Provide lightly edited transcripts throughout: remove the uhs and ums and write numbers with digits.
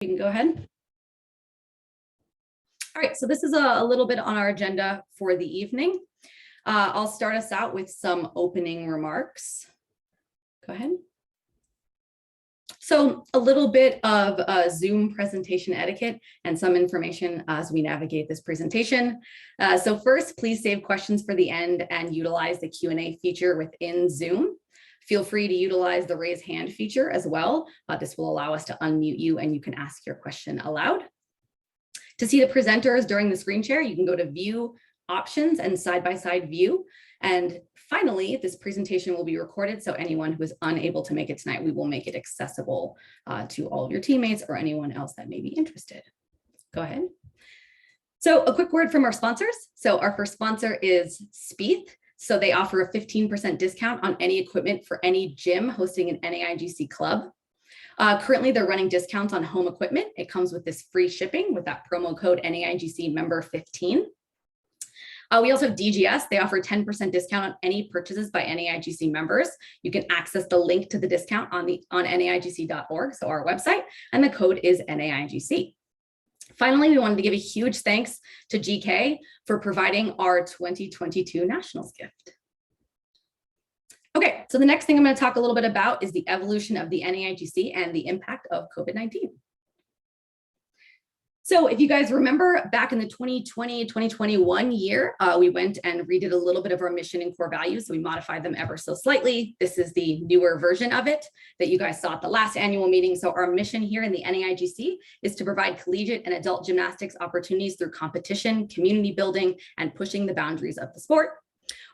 You can go ahead. All right, so this is a little bit on our agenda for the evening. I'll start us out with some opening remarks. Go ahead. So a little bit of Zoom presentation etiquette and some information as we navigate this presentation. So first, please save questions for the end and utilize the Q&A feature within Zoom. Feel free to utilize the raise hand feature as well. This will allow us to unmute you and you can ask your question aloud. To see the presenters during the screen share, you can go to View, Options, and Side-by-Side View. And finally, this presentation will be recorded, so anyone who is unable to make it tonight, we will make it accessible to all of your teammates or anyone else that may be interested. Go ahead. So a quick word from our sponsors. So our first sponsor is Spieth. So they offer a 15% discount on any equipment for any gym hosting an Naigc club. Currently, they're running discounts on home equipment. It comes with this free shipping with that promo code Naigc member 15. We also have DGS. They offer 10% discount on any purchases by Naigc members. You can access the link to the discount on naigc.org, so our website, and the code is Naigc. Finally, we wanted to give a huge thanks to GK for providing our 2022 Nationals gift. Okay, so the next thing I'm going to talk a little bit about is the evolution of the Naigc and the impact of COVID-19. So if you guys remember back in the 2020-2021 year, we went and redid a little bit of our mission and core values. So we modified them ever so slightly. This is the newer version of it that you guys saw at the last annual meeting. So our mission here in the Naigc is to provide collegiate and adult gymnastics opportunities through competition, community building, and pushing the boundaries of the sport.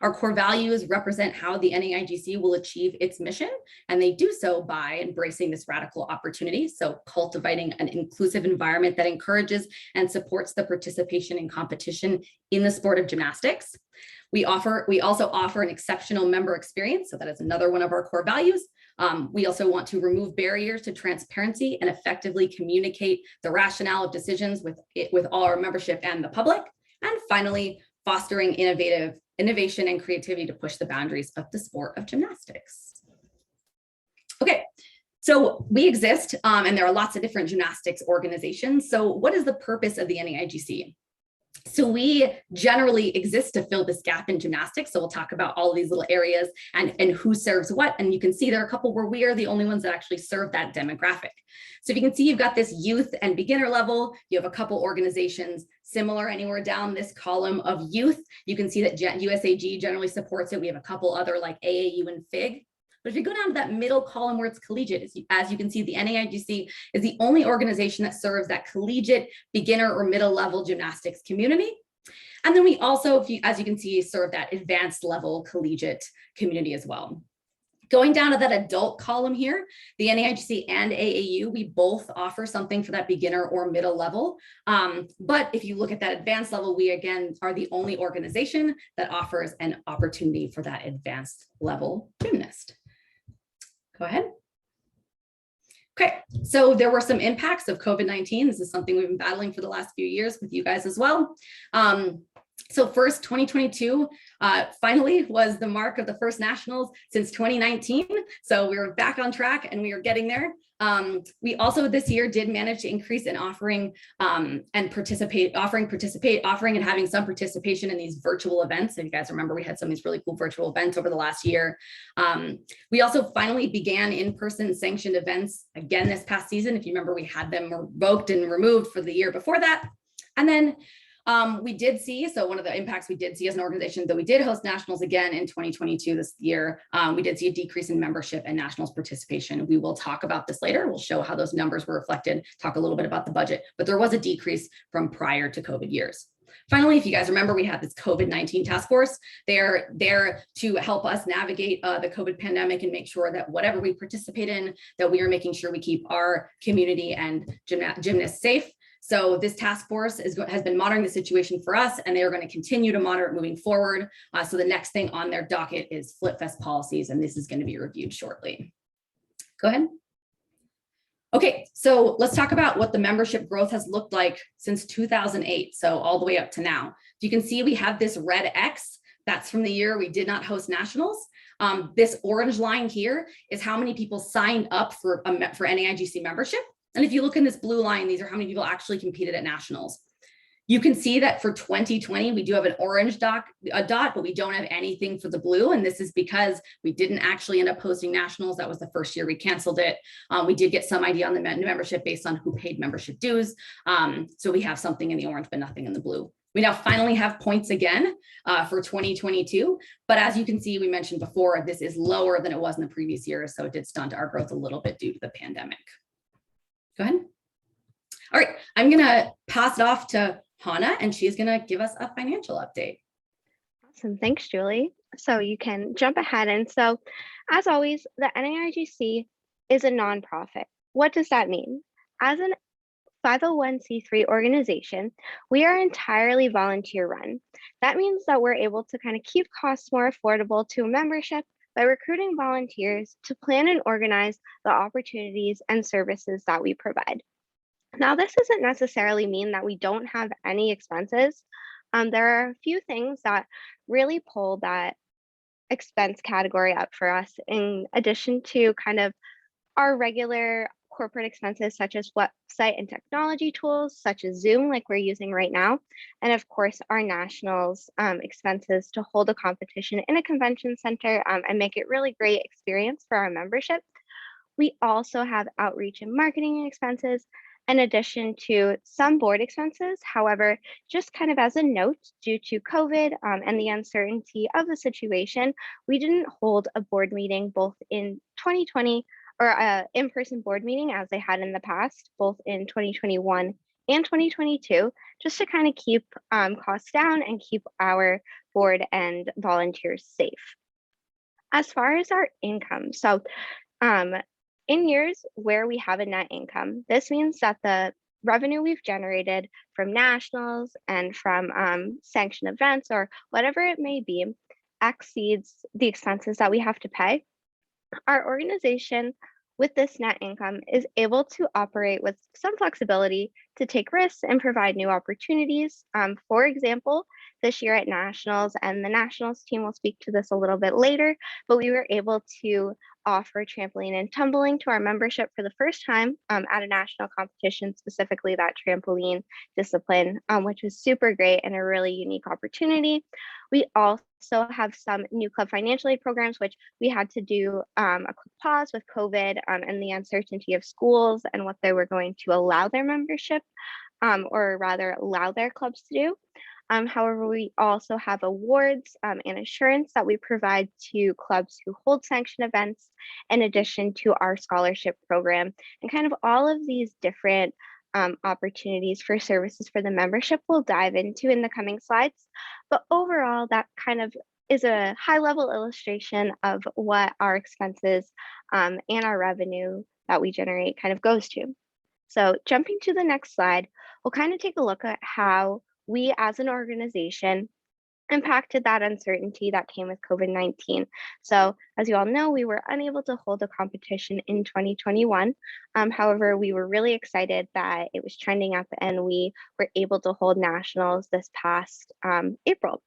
Our core values represent how the Naigc will achieve its mission, and they do so by embracing this radical opportunity. So cultivating an inclusive environment that encourages and supports the participation in competition in the sport of gymnastics. We also offer an exceptional member experience. So that is another one of our core values. We also want to remove barriers to transparency and effectively communicate the rationale of decisions with all our membership and the public. And finally, fostering innovation and creativity to push the boundaries of the sport of gymnastics. Okay, so we exist and there are lots of different gymnastics organizations. So what is the purpose of the Naigc? So we generally exist to fill this gap in gymnastics. So we'll talk about all of these little areas and who serves what. And you can see there are a couple where we are the only ones that actually serve that demographic. So if you can see, you've got this youth and beginner level. You have a couple organizations similar anywhere down this column of youth. You can see that USAG generally supports it. We have a couple other like AAU and FIG. But if you go down to that middle column where it's collegiate, as you can see, the Naigc is the only organization that serves that collegiate, beginner, or middle level gymnastics community. And then we also, as you can see, serve that advanced level collegiate community as well. Going down to that adult column here, the Naigc and AAU, we both offer something for that beginner or middle level. But if you look at that advanced level, we again are the only organization that offers an opportunity for that advanced level gymnast. Go ahead. Okay, so there were some impacts of COVID-19. This is something we've been battling for the last few years with you guys as well. So first, 2022 finally was the mark of the first Nationals since 2019. So we were back on track and we are getting there. We also this year did manage to increase in offering and offering and having some participation in these virtual events. If you guys remember, we had some of these really cool virtual events over the last year. We also finally began in-person sanctioned events again this past season. If you remember, we had them revoked and removed for the year before that. And then we did see, so one of the impacts we did see as an organization, though we did host Nationals again in 2022 this year, we did see a decrease in membership and Nationals participation. We will talk about this later. We'll show how those numbers were reflected, talk a little bit about the budget, but there was a decrease from prior to COVID years. Finally, if you guys remember, we had this COVID-19 task force. They're there to help us navigate the COVID pandemic and make sure that whatever we participate in, that we are making sure we keep our community and gymnasts safe. So this task force has been monitoring the situation for us, and they are going to continue to monitor it moving forward. So the next thing on their docket is FlipFest policies, and this is going to be reviewed shortly. Go ahead. Okay, so let's talk about what the membership growth has looked like since 2008, so all the way up to now. You can see we have this red X. That's from the year we did not host Nationals. This orange line here is how many people signed up for Naigc membership. And if you look in this blue line, these are how many people actually competed at nationals. You can see that for 2020, we do have an orange dot, but we don't have anything for the blue. And this is because we didn't actually end up hosting nationals. That was the first year we canceled it. We did get some idea on the membership based on who paid membership dues. So we have something in the orange, but nothing in the blue. We now finally have points again for 2022. But as you can see, we mentioned before, this is lower than it was in the previous years. So it did stunt our growth a little bit due to the pandemic. Go ahead. All right, I'm gonna pass it off to Hannah, and she's gonna give us a financial update. Awesome, thanks, Julie. So you can jump ahead. And so, as always, the Naigc is a nonprofit. What does that mean? As an 501c3 organization, we are entirely volunteer run. That means that we're able to kind of keep costs more affordable to a membership by recruiting volunteers to plan and organize the opportunities and services that we provide. Now, this doesn't necessarily mean that we don't have any expenses. There are a few things that really pull that expense category up for us, in addition to kind of our regular corporate expenses, such as website and technology tools, such as Zoom, like we're using right now. And of course, our nationals expenses to hold a competition in a convention center and make it really great experience for our membership. We also have outreach and marketing expenses, in addition to some board expenses. However, just kind of as a note, due to COVID and the uncertainty of the situation, we didn't hold a board meeting both in 2020 or an in-person board meeting as they had in the past, both in 2021 and 2022, just to kind of keep costs down and keep our board and volunteers safe. As far as our income, so in years where we have a net income, this means that the revenue we've generated from nationals and from sanctioned events or whatever it may be exceeds the expenses that we have to pay. Our organization with this net income is able to operate with some flexibility to take risks and provide new opportunities. For example, this year at nationals, and the nationals team will speak to this a little bit later, but we were able to offer trampoline and tumbling to our membership for the first time at a national competition, specifically that trampoline discipline, which was super great and a really unique opportunity. We also have some new club financial aid programs, which we had to do a quick pause with COVID and the uncertainty of schools and what they were going to allow their membership, or rather allow their clubs to do. However, we also have awards and assurance that we provide to clubs who hold sanctioned events, in addition to our scholarship program, and kind of all of these different opportunities for services for the membership we'll dive into in the coming slides. But overall, that kind of is a high-level illustration of what our expenses and our revenue that we generate kind of goes to. So jumping to the next slide, we'll kind of take a look at how we as an organization impacted that uncertainty that came with COVID-19. So as you all know, we were unable to hold a competition in 2021. However, we were really excited that it was trending up and we were able to hold nationals this past April.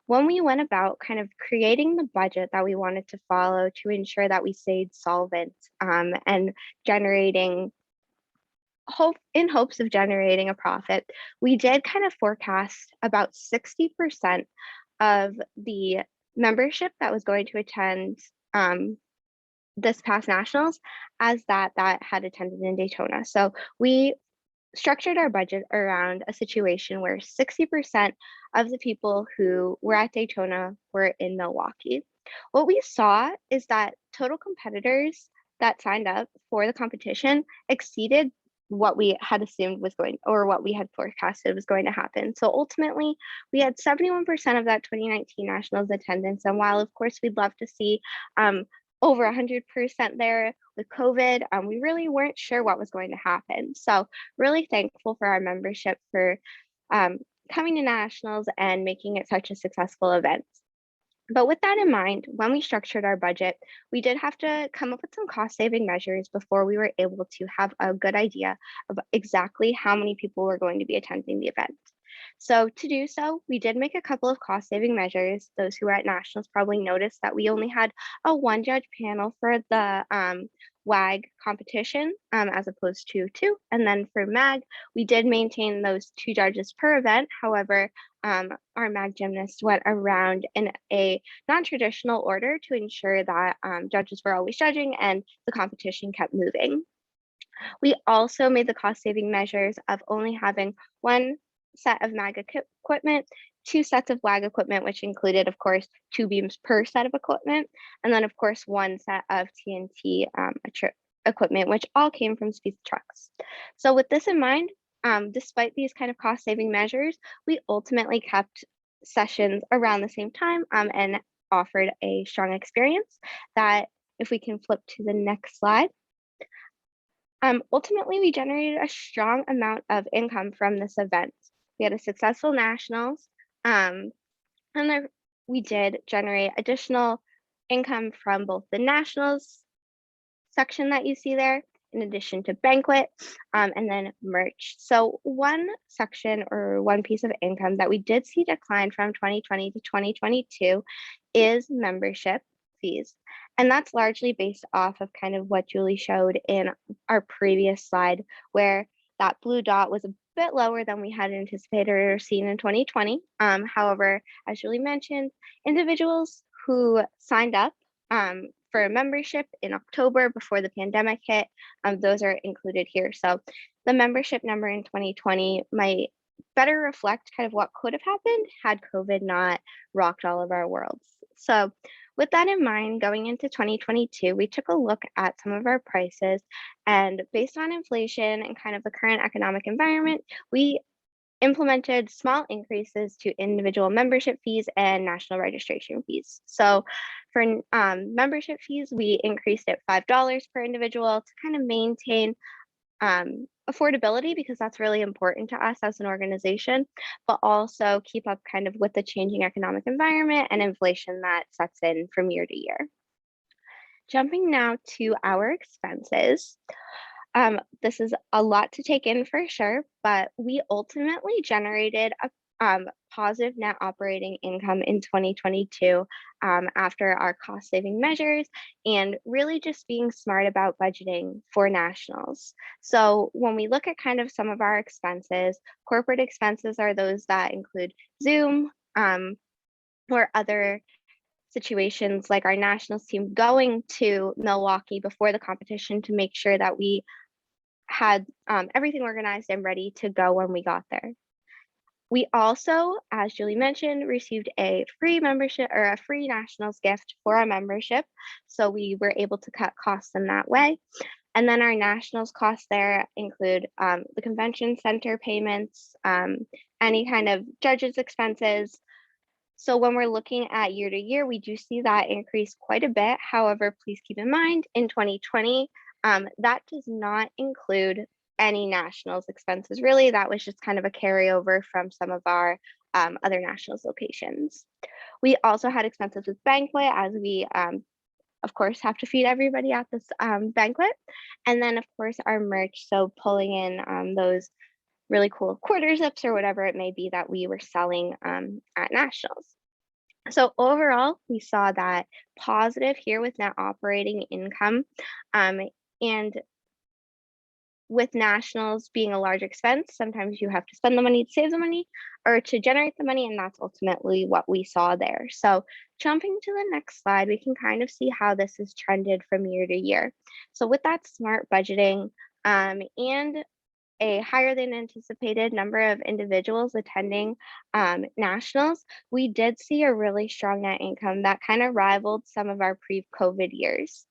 When we went about kind of creating the budget that we wanted to follow to ensure that we stayed solvent and generating in hopes of generating a profit, we did kind of forecast about 60% of the membership that was going to attend this past nationals as that had attended in Daytona. So we structured our budget around a situation where 60% of the people who were at Daytona were in Milwaukee. What we saw is that total competitors that signed up for the competition exceeded what we had assumed was going, or what we had forecasted was going to happen. So ultimately, we had 71% of that 2019 nationals attendance. And while of course we'd love to see over 100% there with COVID, we really weren't sure what was going to happen. So really thankful for our membership for coming to nationals and making it such a successful event. But with that in mind, when we structured our budget, we did have to come up with some cost-saving measures before we were able to have a good idea of exactly how many people were going to be attending the event. So to do so, we did make a couple of cost-saving measures. Those who were at nationals probably noticed that we only had a one-judge panel for the WAG competition as opposed to 2. And then for MAG, we did maintain those 2 judges per event. However, our MAG gymnasts went around in a non-traditional order to ensure that judges were always judging and the competition kept moving. We also made the cost-saving measures of only having 1 set of MAG equipment, 2 sets of WAG equipment, which included, of course, 2 beams per set of equipment, and then, of course, 1 set of TNT equipment, which all came from speed trucks. So with this in mind, despite these kind of cost-saving measures, we ultimately kept sessions around the same time and offered a strong experience that, if we can flip to the next slide, ultimately we generated a strong amount of income from this event. We had a successful nationals, and we did generate additional income from both the nationals section that you see there, in addition to banquet, and then merch. So one section or one piece of income that we did see decline from 2020 to 2022 is membership fees. And that's largely based off of kind of what Julie showed in our previous slide, where that blue dot was a bit lower than we had anticipated or seen in 2020. However, as Julie mentioned, individuals who signed up for a membership in October before the pandemic hit, those are included here. So the membership number in 2020 might better reflect kind of what could have happened had COVID not rocked all of our worlds. So with that in mind, going into 2022, we took a look at some of our prices, and based on inflation and kind of the current economic environment, we implemented small increases to individual membership fees and national registration fees. So for membership fees, we increased it $5 per individual to kind of maintain affordability, because that's really important to us as an organization, but also keep up kind of with the changing economic environment and inflation that sets in from year to year. Jumping now to our expenses. This is a lot to take in for sure, but we ultimately generated a positive net operating income in 2022 after our cost saving measures and really just being smart about budgeting for nationals. So when we look at kind of some of our expenses, corporate expenses are those that include Zoom or other situations like our nationals team going to Milwaukee before the competition to make sure that we had everything organized and ready to go when we got there. We also, as Julie mentioned, received a free membership or a free nationals gift for our membership. So we were able to cut costs in that way. And then our nationals costs there include the convention center payments, any kind of judges expenses. So when we're looking at year to year, we do see that increase quite a bit. However, please keep in mind in 2020, that does not include any nationals expenses. Really, that was just kind of a carryover from some of our other nationals locations. We also had expenses with banquet, as we of course have to feed everybody at this banquet. And then of course our merch, so pulling in those really cool quarter zips or whatever it may be that we were selling at nationals. So overall, we saw that positive here with net operating income, and with nationals being a large expense, sometimes you have to spend the money to save the money or to generate the money, and that's ultimately what we saw there. So jumping to the next slide, we can kind of see how this has trended from year to year. So with that smart budgeting and a higher than anticipated number of individuals attending nationals, we did see a really strong net income that kind of rivaled some of our pre-COVID years.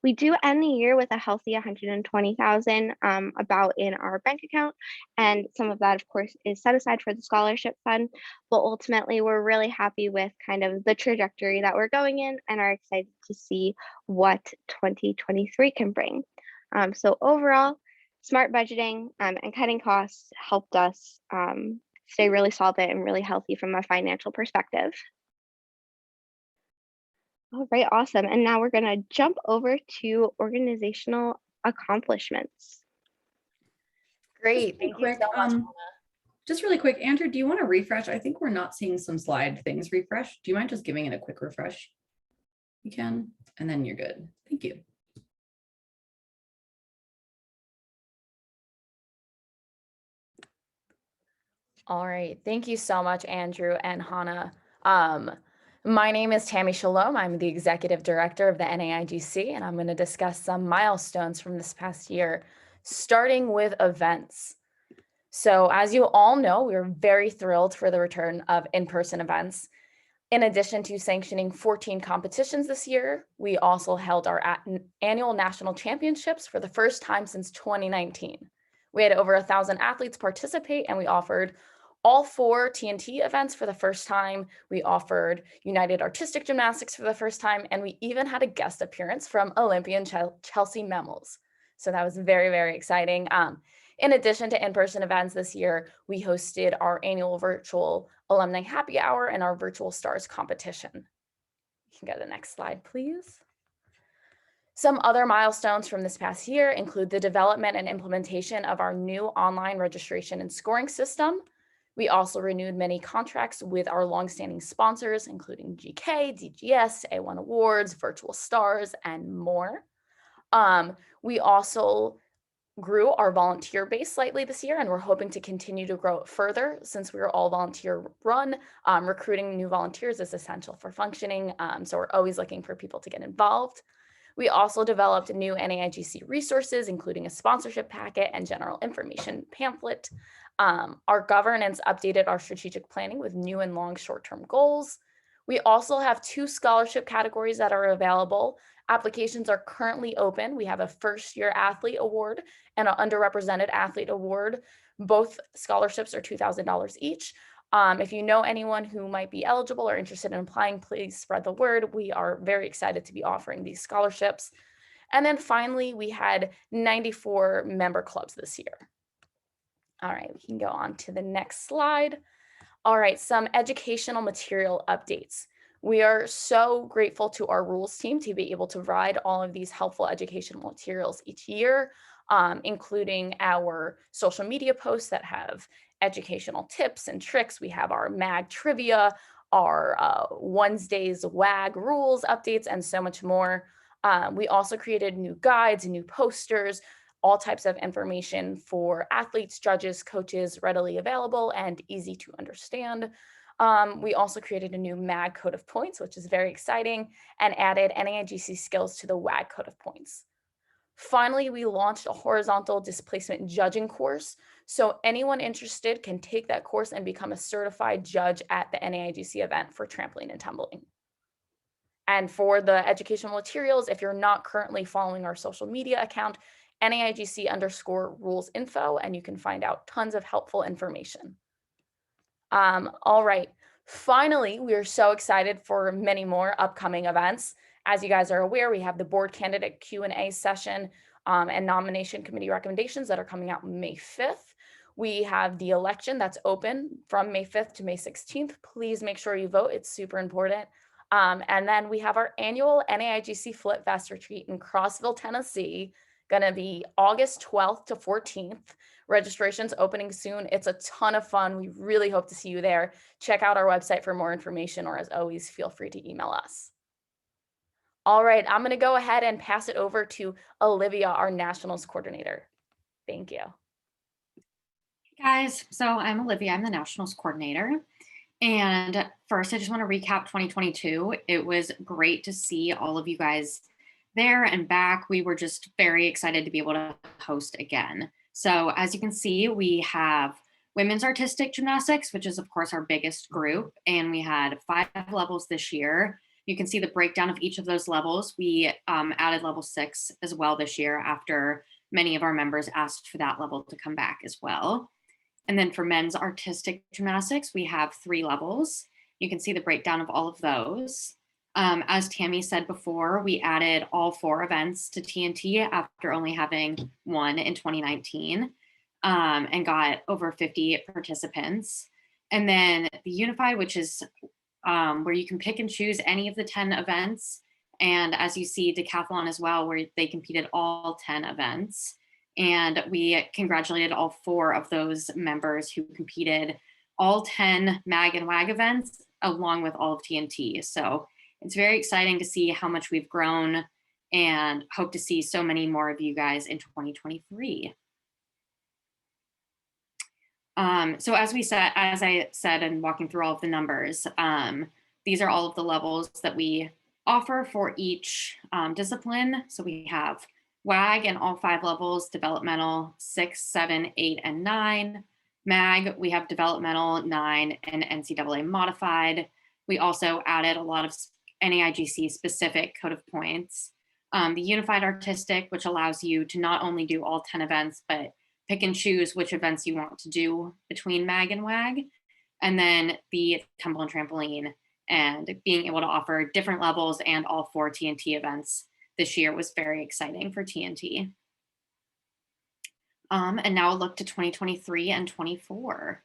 We do end the year with a healthy 120,000 about in our bank account, and some of that, of course, is set aside for the scholarship fund. But ultimately, we're really happy with kind of the trajectory that we're going in, and are excited to see what 2023 can bring. So overall, smart budgeting and cutting costs helped us stay really solvent and really healthy from a financial perspective. All right, awesome. And now we're going to jump over to organizational accomplishments. Great. Thank you so much, Mona. Just really quick, Andrew, do you want to refresh? I think we're not seeing some slide things refresh. Do you mind just giving it a quick refresh? You can, and then you're good. Thank you. All right. Thank you so much, Andrew and Hannah. Um, my name is Tammy Shalom. I'm the Executive Director of the NAIGC, and I'm going to discuss some milestones from this past year, starting with events. So as you all know, we're very thrilled for the return of in-person events. In addition to sanctioning 14 competitions this year, we also held our annual national championships for the first time since 2019. We had over 1,000 athletes participate, and we offered all 4 TNT events for the first time. We offered United Artistic Gymnastics for the first time, and we even had a guest appearance from Olympian Chelsea Memmels. So that was very, very exciting. In addition to in-person events this year, we hosted our annual virtual alumni happy hour and our virtual stars competition. You can go to the next slide, please. Some other milestones from this past year include the development and implementation of our new online registration and scoring system. We also renewed many contracts with our longstanding sponsors, including GK, DGS, A1 Awards, Virtual Stars, and more. We also grew our volunteer base slightly this year, and we're hoping to continue to grow it further since we're all volunteer run. Recruiting new volunteers is essential for functioning, so we're always looking for people to get involved. We also developed new NAIGC resources, including a sponsorship packet and general information pamphlet. Our governance updated our strategic planning with new and long short-term goals. We also have 2 scholarship categories that are available. Applications are currently open. We have a first-year athlete award and an underrepresented athlete award. Both scholarships are $2,000 each. If you know anyone who might be eligible or interested in applying, please spread the word. We are very excited to be offering these scholarships. And then finally, we had 94 member clubs this year. All right, we can go on to the next slide. All right, some educational material updates. We are so grateful to our rules team to be able to provide all of these helpful educational materials each year, including our social media posts that have educational tips and tricks. We have our MAG trivia, our Wednesday's WAG rules updates, and so much more. We also created new guides and new posters, all types of information for athletes, judges, coaches, readily available and easy to understand. We also created a new MAG code of points, which is very exciting, and added NAIGC skills to the WAG code of points. Finally, we launched a horizontal displacement judging course. So anyone interested can take that course and become a certified judge at the NAIGC event for trampoline and tumbling. And for the educational materials, if you're not currently following our social media account, NAIGC_rules info, and you can find out tons of helpful information. All right, finally, we are so excited for many more upcoming events. As you guys are aware, we have the board candidate Q&A session and nomination committee recommendations that are coming out May 5th. We have the election that's open from May 5th to May 16th. Please make sure you vote, it's super important. And then we have our annual NAIGC Flip Fest retreat in Crossville, Tennessee, gonna be August 12th to 14th. Registration's opening soon. It's a ton of fun. We really hope to see you there. Check out our website for more information, or as always, feel free to email us. All right, I'm gonna go ahead and pass it over to Olivia, our Nationals coordinator. Thank you. Hey guys, so I'm Olivia, I'm the Nationals coordinator. And first, I just want to recap 2022. It was great to see all of you guys there and back. We were just very excited to be able to host again. So as you can see, we have women's artistic gymnastics, which is of course our biggest group. And we had 5 levels this year. You can see the breakdown of each of those levels. We added level 6 as well this year after many of our members asked for that level to come back as well. And then for men's artistic gymnastics, we have 3 levels. You can see the breakdown of all of those. As Tammy said before, we added all 4 events to TNT after only having 1 in 2019 and got over 50 participants. And then the Unified, which is where you can pick and choose any of the 10 events. And as you see, decathlon as well, where they competed all 10 events. And we congratulated all 4 of those members who competed all 10 MAG and WAG events along with all of TNT. So it's very exciting to see how much we've grown and hope to see so many more of you guys in 2023. So as I said, and walking through all of the numbers, these are all of the levels that we offer for each discipline. So we have WAG in all 5 levels, developmental 6, 7, 8, and 9. MAG, we have developmental 9 and NCAA modified. We also added a lot of NAIGC specific code of points. The unified artistic, which allows you to not only do all 10 events, but pick and choose which events you want to do between MAG and WAG. And then the tumble and trampoline, and being able to offer different levels and all 4 TNT events this year was very exciting for TNT. And now we'll look to 2023 and 24.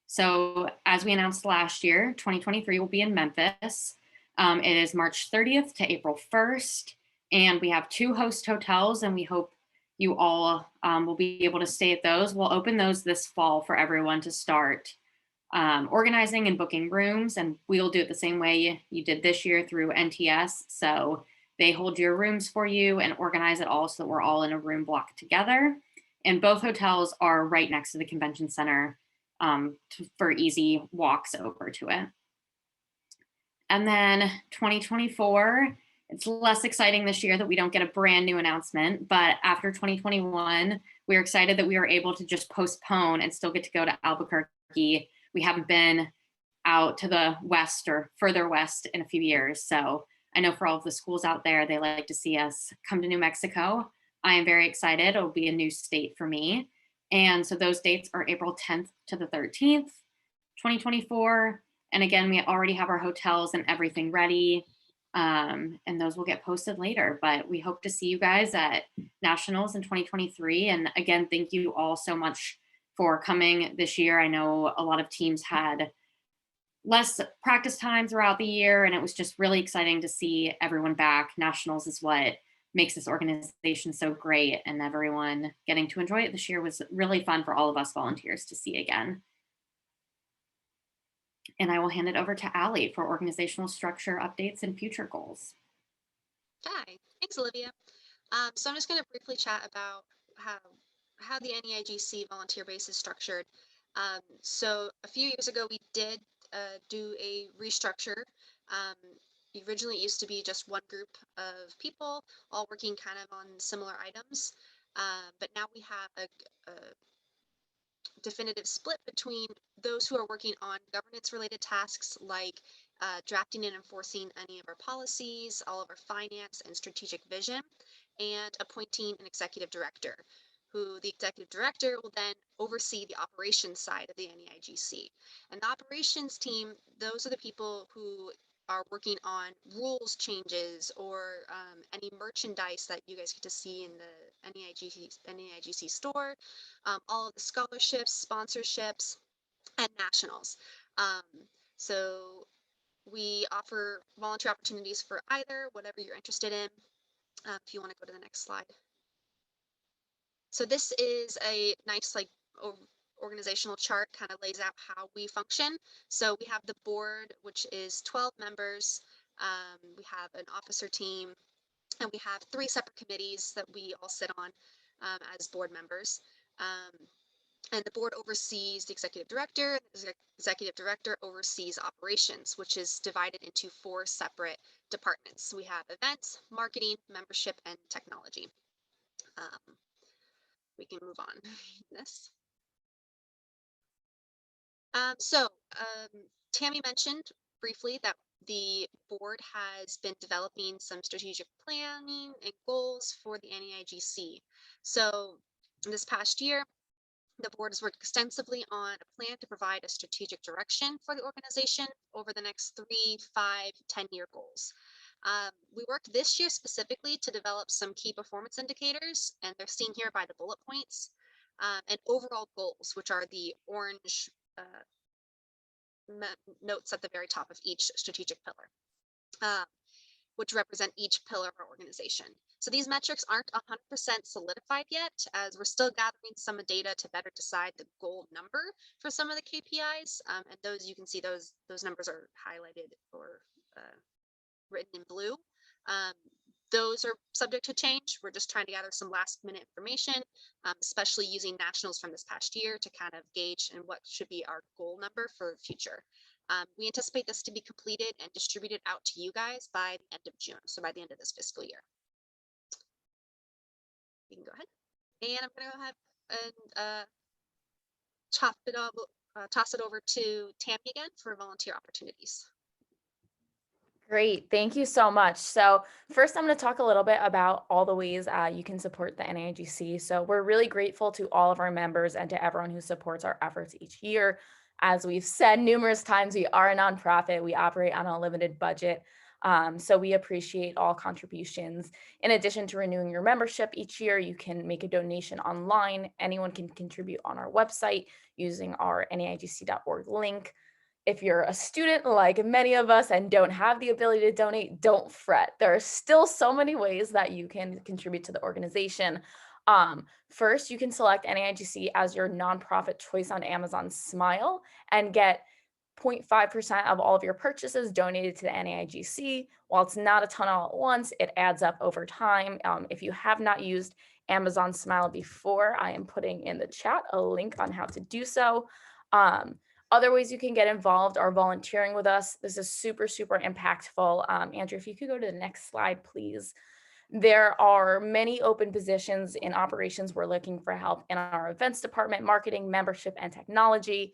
So as we announced last year, 2023 will be in Memphis. It is March 30th to April 1st. And we have 2 host hotels, and we hope you all will be able to stay at those. We'll open those this fall for everyone to start organizing and booking rooms, and we'll do it the same way you did this year through NTS. So they hold your rooms for you and organize it all so that we're all in a room block together. And both hotels are right next to the convention center for easy walks over to it. And then 2024, it's less exciting this year that we don't get a brand new announcement, but after 2021, we're excited that we were able to just postpone and still get to go to Albuquerque. We haven't been out to the west or further west in a few years. So I know for all of the schools out there, they like to see us come to New Mexico. I am very excited. It'll be a new state for me. And so those dates are April 10th to the 13th, 2024. And again, we already have our hotels and everything ready. And those will get posted later, but we hope to see you guys at Nationals in 2023. And again, thank you all so much for coming this year. I know a lot of teams had less practice time throughout the year, and it was just really exciting to see everyone back. Nationals is what makes this organization so great, and everyone getting to enjoy it this year was really fun for all of us volunteers to see again. And I will hand it over to Allie for organizational structure updates and future goals. Hi, thanks, Olivia. So I'm just going to briefly chat about how the NEIGC volunteer base is structured. So a few years ago, we did do a restructure. Originally, it used to be just one group of people all working kind of on similar items, but now we have a definitive split between those who are working on governance related tasks like drafting and enforcing any of our policies, all of our finance and strategic vision, and appointing an executive director, who the executive director will then oversee the operations side of the NEIGC. And the operations team, those are the people who are working on rules changes or any merchandise that you guys get to see in the NEIGC store, all of the scholarships, sponsorships, and nationals. So we offer volunteer opportunities for either, whatever you're interested in. If you want to go to the next slide. So this is a nice organizational chart, kind of lays out how we function. So we have the board, which is 12 members. We have an officer team, and we have 3 separate committees that we all sit on as board members. And the board oversees the executive director. The executive director oversees operations, which is divided into 4 separate departments. We have events, marketing, membership, and technology. We can move on this. Tammy mentioned briefly that the board has been developing some strategic planning and goals for the NEIGC. So this past year, the board has worked extensively on a plan to provide a strategic direction for the organization over the next 3, 5, 10-year goals. We worked this year specifically to develop some key performance indicators, and they're seen here by the bullet points, and overall goals, which are the orange notes at the very top of each strategic pillar, which represent each pillar of our organization. So these metrics aren't 100% solidified yet, as we're still gathering some data to better decide the goal number for some of the KPIs. And those, you can see those numbers are highlighted or written in blue. those are subject to change. We're just trying to gather some last minute information, especially using nationals from this past year to kind of gauge and what should be our goal number for future. We anticipate this to be completed and distributed out to you guys by the end of June, so by the end of this fiscal year. You can go ahead. And I'm going to go ahead and toss it over to Tammy again for volunteer opportunities. Great, thank you so much. So first I'm going to talk a little bit about all the ways you can support the NAIGC. So we're really grateful to all of our members and to everyone who supports our efforts each year. As we've said numerous times, we are a nonprofit. We operate on a limited budget. So we appreciate all contributions. In addition to renewing your membership each year, you can make a donation online. Anyone can contribute on our website using our naigc.org link. If you're a student like many of us and don't have the ability to donate, don't fret. There are still so many ways that you can contribute to the organization. First, you can select NAIGC as your nonprofit choice on Amazon Smile and get 0.5% of all of your purchases donated to the NAIGC. While it's not a ton all at once, it adds up over time. If you have not used Amazon Smile before, I am putting in the chat a link on how to do so. Other ways you can get involved are volunteering with us. This is super, super impactful. Andrew, if you could go to the next slide, please. There are many open positions in operations. We're looking for help in our events department, marketing, membership, and technology.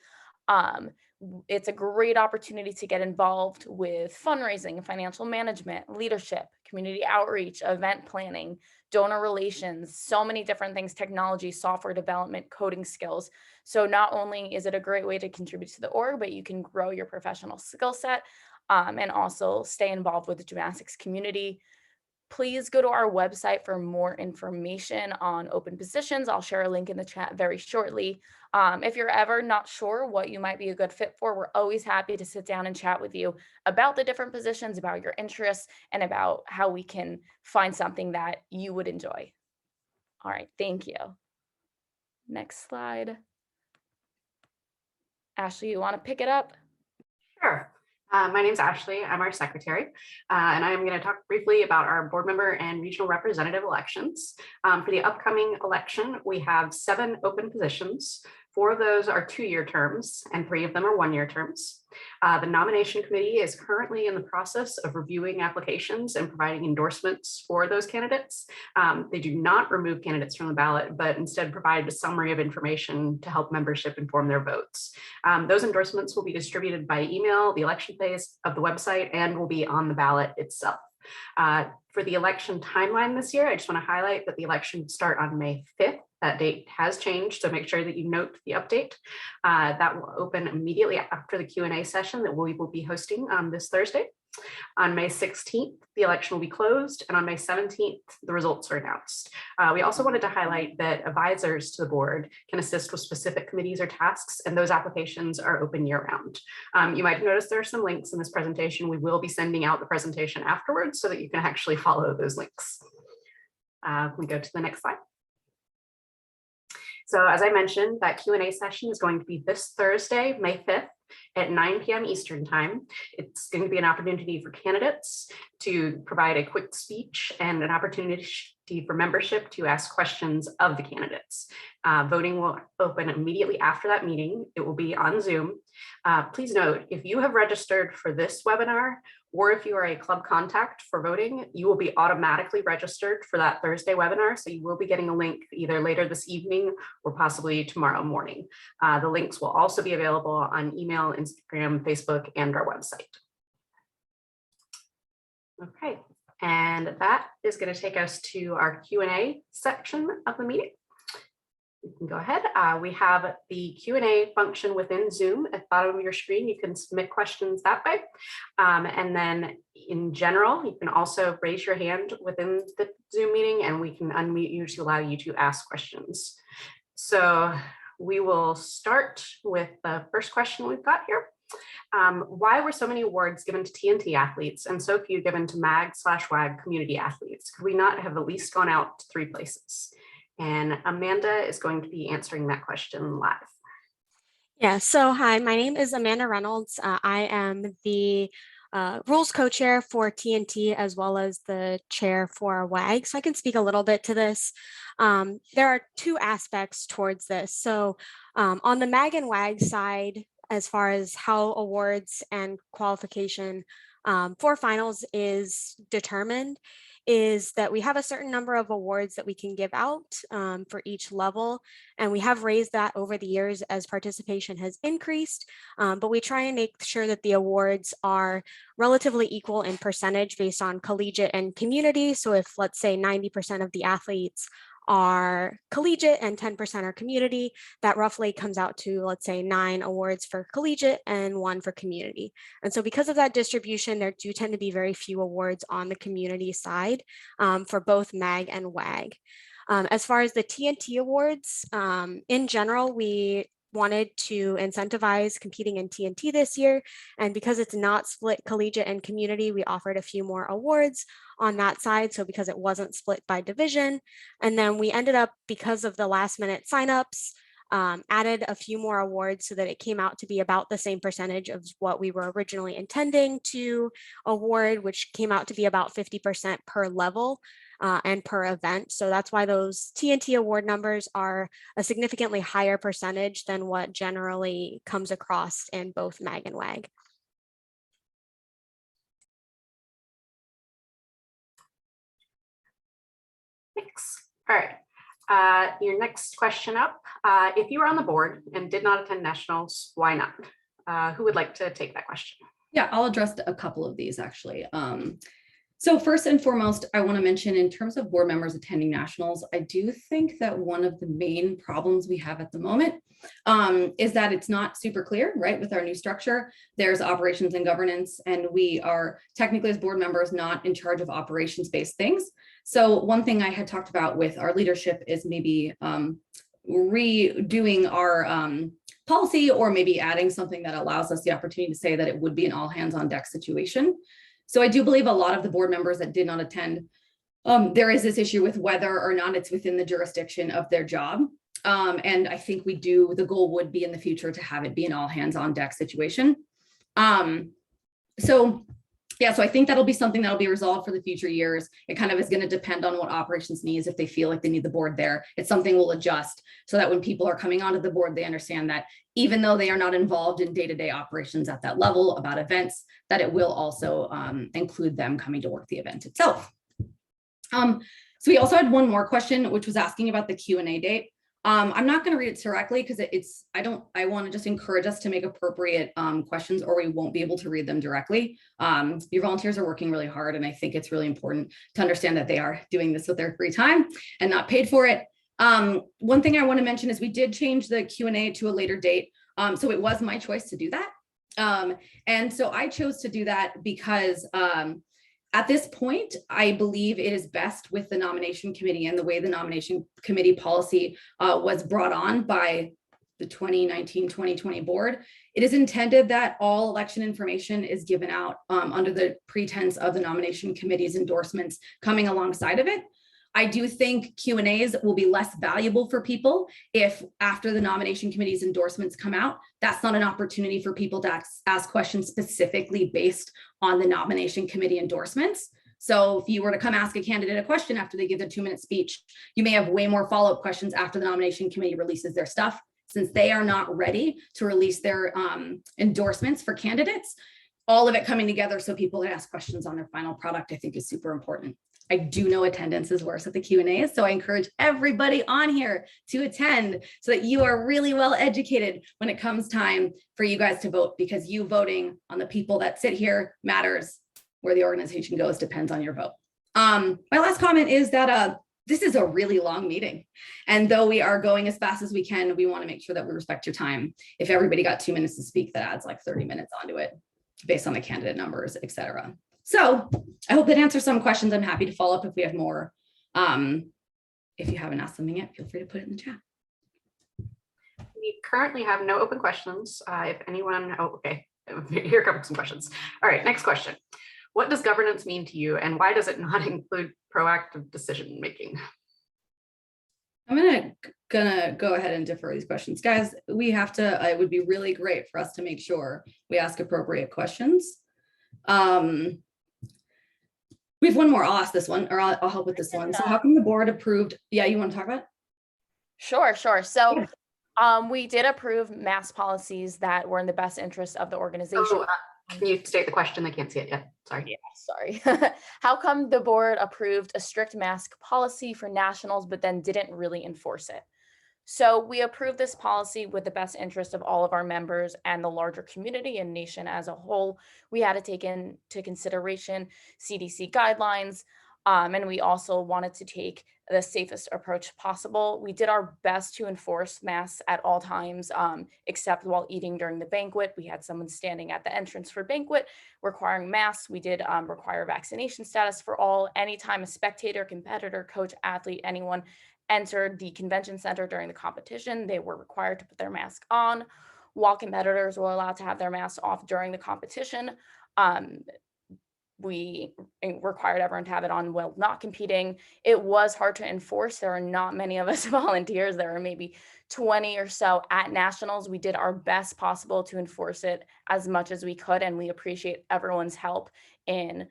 It's a great opportunity to get involved with fundraising, financial management, leadership, community outreach, event planning, donor relations, so many different things, technology, software development, coding skills. So not only is it a great way to contribute to the org, but you can grow your professional skill set and also stay involved with the gymnastics community. Please go to our website for more information on open positions. I'll share a link in the chat very shortly. If you're ever not sure what you might be a good fit for, we're always happy to sit down and chat with you about the different positions, about your interests, and about how we can find something that you would enjoy. All right, thank you. Next slide. Ashley, you want to pick it up? Sure. My name is Ashley. I'm our secretary, and I'm going to talk briefly about our board member and regional representative elections. For the upcoming election, we have 7 open positions. 4 of those are 2-year terms, and 3 of them are 1-year terms. The nomination committee is currently in the process of reviewing applications and providing endorsements for those candidates. They do not remove candidates from the ballot, but instead provide a summary of information to help membership inform their votes. Those endorsements will be distributed by email, the election phase of the website, and will be on the ballot itself. For the election timeline this year, I just want to highlight that the election will start on May 5th. That date has changed, so make sure that you note the update. That will open immediately after the Q&A session that we will be hosting this Thursday. On May 16th, the election will be closed, and on May 17th, the results are announced. We also wanted to highlight that advisors to the board can assist with specific committees or tasks, and those applications are open year-round. You might notice there are some links in this presentation. We will be sending out the presentation afterwards so that you can actually follow those links. We go to the next slide. So as I mentioned, that Q&A session is going to be this Thursday, May 5th at 9 p.m. Eastern time. It's going to be an opportunity for candidates to provide a quick speech and an opportunity for membership to ask questions of the candidates. Voting will open immediately after that meeting. It will be on Zoom. Please note, if you have registered for this webinar, or if you are a club contact for voting, you will be automatically registered for that Thursday webinar. So you will be getting a link either later this evening or possibly tomorrow morning. The links will also be available on email, Instagram, Facebook, and our website. Okay, and that is going to take us to our Q&A section of the meeting. You can go ahead. We have the Q&A function within Zoom at the bottom of your screen. You can submit questions that way. And then in general, you can also raise your hand within the Zoom meeting and we can unmute you to allow you to ask questions. So we will start with the first question we've got here. Why were so many awards given to TNT athletes and so few given to MAG/WAG community athletes? Could we not have at least gone out to 3 places? And Amanda is going to be answering that question live. Yeah, so hi, my name is Amanda Reynolds. I am the rules co-chair for TNT as well as the chair for WAG. So I can speak a little bit to this. There are two aspects towards this. So on the MAG and WAG side, as far as how awards and qualification for finals is determined, is that we have a certain number of awards that we can give out for each level. And we have raised that over the years as participation has increased, but we try and make sure that the awards are relatively equal in percentage based on collegiate and community. So if, let's say, 90% of the athletes are collegiate and 10% are community, that roughly comes out to, let's say, 9 awards for collegiate and 1 for community. And so because of that distribution, there do tend to be very few awards on the community side for both MAG and WAG. As far as the TNT awards, in general, we wanted to incentivize competing in TNT this year. And because it's not split collegiate and community, we offered a few more awards on that side. So because it wasn't split by division. And then we ended up, because of the last minute signups, added a few more awards so that it came out to be about the same percentage of what we were originally intending to award, which came out to be about 50% per level. And per event. So that's why those TNT award numbers are a significantly higher percentage than what generally comes across in both MAG and WAG. Thanks. All right. Your next question up. If you were on the board and did not attend nationals, why not? Who would like to take that question? Yeah, I'll address a couple of these actually. So first and foremost, I want to mention in terms of board members attending nationals, I do think that one of the main problems we have at the moment is that it's not super clear, right? With our new structure, there's operations and governance, and we are technically as board members not in charge of operations-based things. So one thing I had talked about with our leadership is maybe redoing our policy, or maybe adding something that allows us the opportunity to say that it would be an all hands on deck situation. So I do believe a lot of the board members that did not attend, there is this issue with whether or not it's within the jurisdiction of their job. And I think the goal would be in the future to have it be an all hands on deck situation. So I think that'll be something that'll be resolved for the future years. It kind of is going to depend on what operations needs. If they feel like they need the board there, it's something we'll adjust so that when people are coming onto the board, they understand that even though they are not involved in day-to-day operations at that level about events, that it will also include them coming to work the event itself. So we also had one more question, which was asking about the Q&A date. I'm not going to read it directly because I want to just encourage us to make appropriate questions, or we won't be able to read them directly. Your volunteers are working really hard, and I think it's really important to understand that they are doing this with their free time and not paid for it. One thing I want to mention is we did change the Q&A to a later date. So it was my choice to do that. And so I chose to do that because at this point, I believe it is best with the nomination committee and the way the nomination committee policy was brought on by the 2019-2020 board. It is intended that all election information is given out under the pretense of the nomination committee's endorsements coming alongside of it. I do think Q&As will be less valuable for people if after the nomination committee's endorsements come out, that's not an opportunity for people to ask questions specifically based on the nomination committee endorsements. So if you were to come ask a candidate a question after they give their 2-minute speech, you may have way more follow-up questions after the nomination committee releases their stuff. Since they are not ready to release their endorsements for candidates, all of it coming together so people can ask questions on their final product, I think is super important. I do know attendance is worse at the Q&A, so I encourage everybody on here to attend so that you are really well educated when it comes time for you guys to vote, because you voting on the people that sit here matters. Where the organization goes depends on your vote. My last comment is that this is a really long meeting, and though we are going as fast as we can, we want to make sure that we respect your time. If everybody got 2 minutes to speak, that adds like 30 minutes onto it based on the candidate numbers, etc. So I hope that answers some questions. I'm happy to follow up if we have more. If you haven't asked something yet, feel free to put it in the chat. We currently have no open questions. If anyone, okay, here come some questions. All right, next question. What does governance mean to you, and why does it not include proactive decision making? I'm gonna go ahead and defer these questions. Guys, we have to, it would be really great for us to make sure we ask appropriate questions. We have one more. I'll ask this one, or I'll help with this one. So how come the board approved? Yeah, you want to talk about it? Sure. So we did approve mask policies that were in the best interest of the organization. Oh, can you state the question? I can't see it yet. Sorry. Yeah, sorry. How come the board approved a strict mask policy for nationals, but then didn't really enforce it? So we approved this policy with the best interest of all of our members and the larger community and nation as a whole. We had to take into consideration CDC guidelines, and we also wanted to take the safest approach possible. We did our best to enforce masks at all times, except while eating during the banquet. We had someone standing at the entrance for banquet requiring masks. We did require vaccination status for all. Anytime a spectator, competitor, coach, athlete, anyone entered the convention center during the competition, they were required to put their mask on, while competitors were allowed to have their masks off during the competition. We required everyone to have it on while not competing. It was hard to enforce. There are not many of us volunteers. There are maybe 20 or so at nationals. We did our best possible to enforce it as much as we could, and we appreciate everyone's help in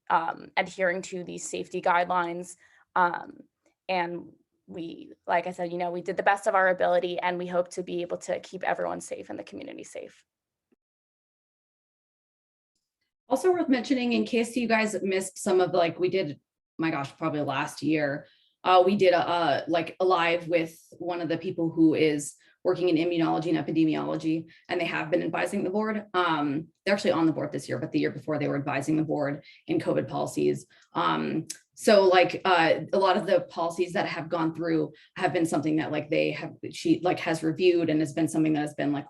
adhering to these safety guidelines. And we, like I said, we did the best of our ability, and we hope to be able to keep everyone safe and the community safe. Also worth mentioning, in case you guys missed some of we did, my gosh, probably last year, we did a live with one of the people who is working in immunology and epidemiology, and they have been advising the board. They're actually on the board this year, but the year before they were advising the board in COVID policies. So a lot of the policies that have gone through have been something that she has reviewed, and has been something that has been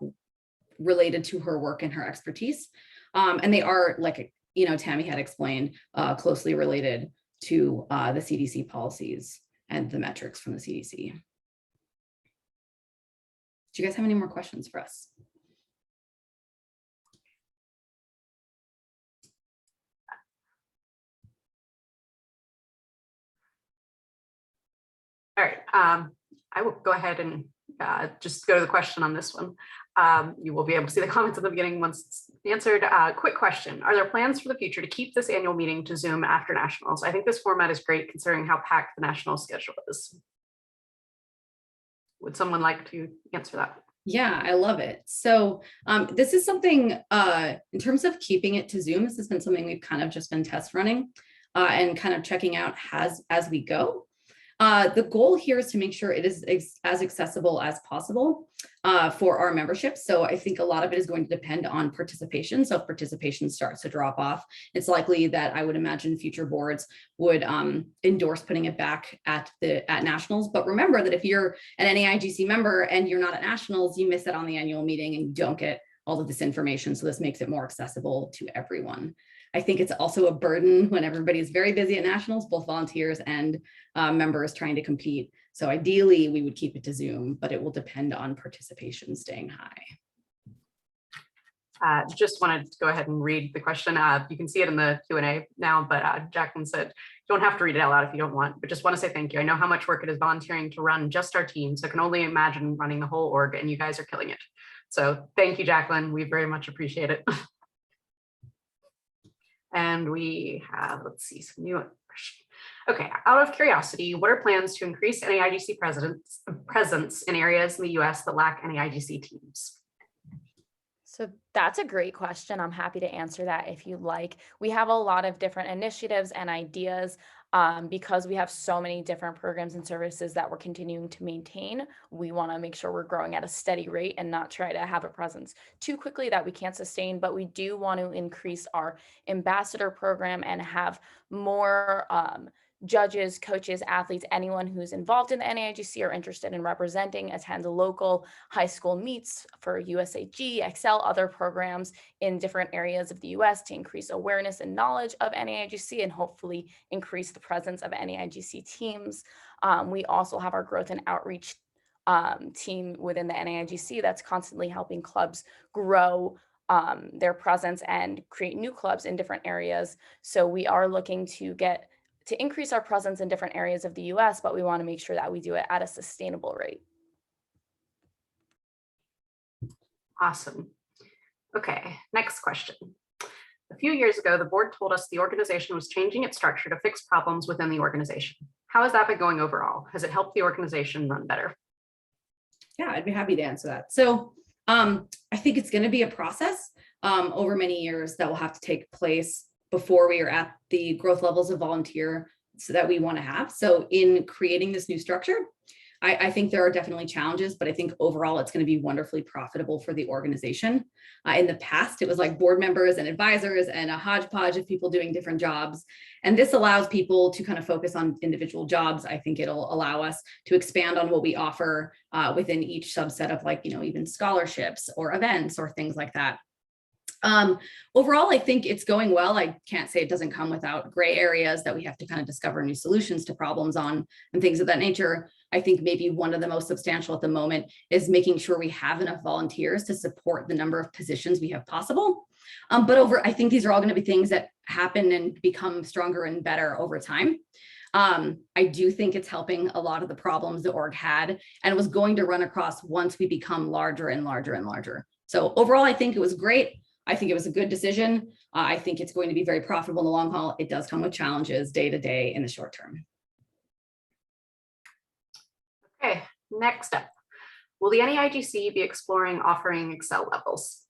related to her work and her expertise. And they are, Tammy had explained, closely related to the CDC policies and the metrics from the CDC. Do you guys have any more questions for us? All right, I will go ahead and just go to the question on this one. You will be able to see the comments at the beginning once it's answered. Quick question. Are there plans for the future to keep this annual meeting to Zoom after nationals? I think this format is great considering how packed the national schedule is. Would someone like to answer that? Yeah, I love it. So this is something, in terms of keeping it to Zoom, this has been something we've kind of just been test running and kind of checking out as we go. The goal here is to make sure it is as accessible as possible for our membership. So I think a lot of it is going to depend on participation. So if participation starts to drop off, it's likely that I would imagine future boards would endorse putting it back at nationals. But remember that if you're an NAIGC member and you're not at nationals, you miss it on the annual meeting and you don't get all of this information. So this makes it more accessible to everyone. I think it's also a burden when everybody is very busy at nationals, both volunteers and members trying to compete. So ideally we would keep it to Zoom, but it will depend on participation staying high. Just wanted to go ahead and read the question. You can see it in the Q&A now, but Jacqueline said, you don't have to read it out loud if you don't want, but just want to say thank you. I know how much work it is volunteering to run just our team, so I can only imagine running the whole org, and you guys are killing it. So thank you, Jacqueline. We very much appreciate it. And we have, let's see, some new questions. Okay, out of curiosity, what are plans to increase NAIGC presence in areas in the US that lack NAIGC teams? So that's a great question. I'm happy to answer that if you like. We have a lot of different initiatives and ideas. Because we have so many different programs and services that we're continuing to maintain, we want to make sure we're growing at a steady rate and not try to have a presence too quickly that we can't sustain. But we do want to increase our ambassador program and have more judges, coaches, athletes, anyone who's involved in the NAIGC or interested in representing, attend local high school meets for USAG, Excel, other programs in different areas of the US to increase awareness and knowledge of NAIGC and hopefully increase the presence of NAIGC teams. We also have our growth and outreach team within the NAIGC that's constantly helping clubs grow their presence and create new clubs in different areas. So we are looking to increase our presence in different areas of the US, but we want to make sure that we do it at a sustainable rate. Awesome. Okay, next question. A few years ago, the board told us the organization was changing its structure to fix problems within the organization. How has that been going overall? Has it helped the organization run better? Yeah, I'd be happy to answer that. So I think it's going to be a process over many years that will have to take place before we are at the growth levels of volunteer so that we want to have. So in creating this new structure, I think there are definitely challenges, but I think overall it's going to be wonderfully profitable for the organization. In the past, it was like board members and advisors and a hodgepodge of people doing different jobs. And this allows people to kind of focus on individual jobs. I think it'll allow us to expand on what we offer within each subset of, like, even scholarships or events or things like that. Overall, I think it's going well. I can't say it doesn't come without gray areas that we have to kind of discover new solutions to problems on and things of that nature. I think maybe one of the most substantial at the moment is making sure we have enough volunteers to support the number of positions we have possible. I think these are all going to be things that happen and become stronger and better over time. I do think it's helping a lot of the problems the org had and was going to run across once we become larger and larger and larger. So overall, I think it was great. I think it was a good decision. I think it's going to be very profitable in the long haul. It does come with challenges day to day in the short term. Okay, next up. Will the Naigc be exploring offering Excel levels?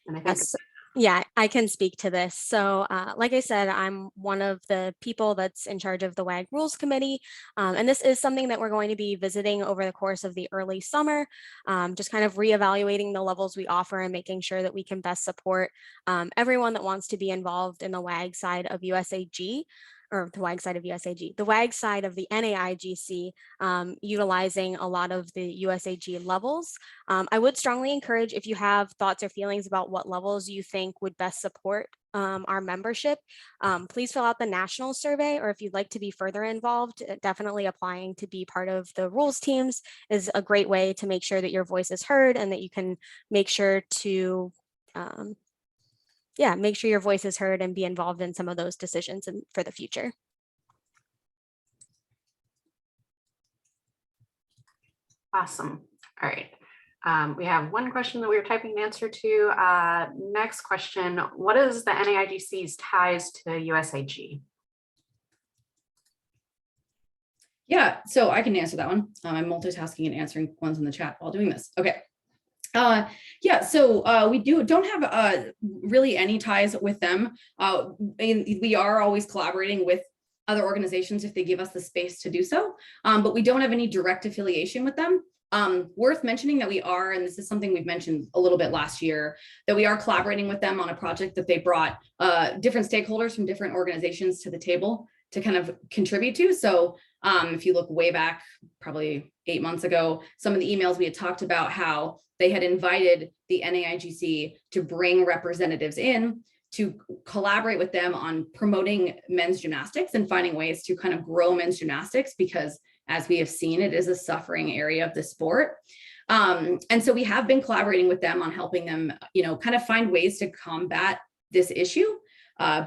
And I think Yes. Yeah, I can speak to this. So like I said, I'm one of the people that's in charge of the WAG Rules Committee. And this is something that we're going to be visiting over the course of the early summer, just kind of reevaluating the levels we offer and making sure that we can best support everyone that wants to be involved in the WAG side of USAG. Or the WAG side of USAG, the WAG side of the Naigc, utilizing a lot of the USAG levels. I would strongly encourage, if you have thoughts or feelings about what levels you think would best support our membership, please fill out the national survey, or if you'd like to be further involved, definitely applying to be part of the rules teams is a great way to make sure that your voice is heard and that you can make sure to make sure your voice is heard and be involved in some of those decisions for the future. awesome. All right. We have one question that we were typing an answer to. Next question, what is the Naigc's ties to USAG? Yeah, so I can answer that one. I'm multitasking and answering ones in the chat while doing this. Okay. We don't have really any ties with them. And we are always collaborating with other organizations if they give us the space to do so, but we don't have any direct affiliation with them. Worth mentioning that we are, and this is something we've mentioned a little bit last year, that we are collaborating with them on a project that they brought different stakeholders from different organizations to the table to kind of contribute to. So if you look way back, probably 8 months ago, some of the emails we had talked about how they had invited the Naigc to bring representatives in to collaborate with them on promoting men's gymnastics and finding ways to kind of grow men's gymnastics, because as we have seen, it is a suffering area of the sport. And so we have been collaborating with them on helping them, kind of find ways to combat this issue,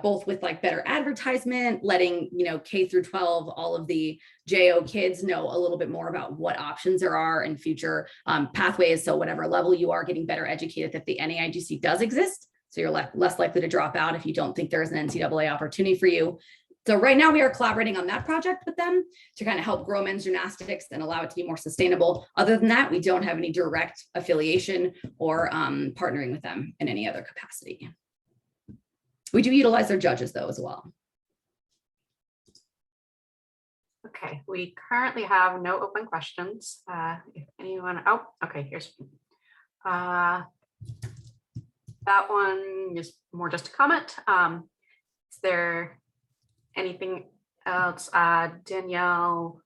both with like better advertisement, letting, K through 12, all of the JO kids know a little bit more about what options there are in future pathways. So whatever level you are, getting better educated that the Naigc does exist. So you're less likely to drop out if you don't think there's an NCAA opportunity for you. So right now we are collaborating on that project with them to kind of help grow men's gymnastics and allow it to be more sustainable. Other than that, we don't have any direct affiliation or partnering with them in any other capacity. We do utilize their judges though as well. Okay, we currently have no open questions. If anyone, okay, here's that one is more just a comment. Is there anything else? Danielle,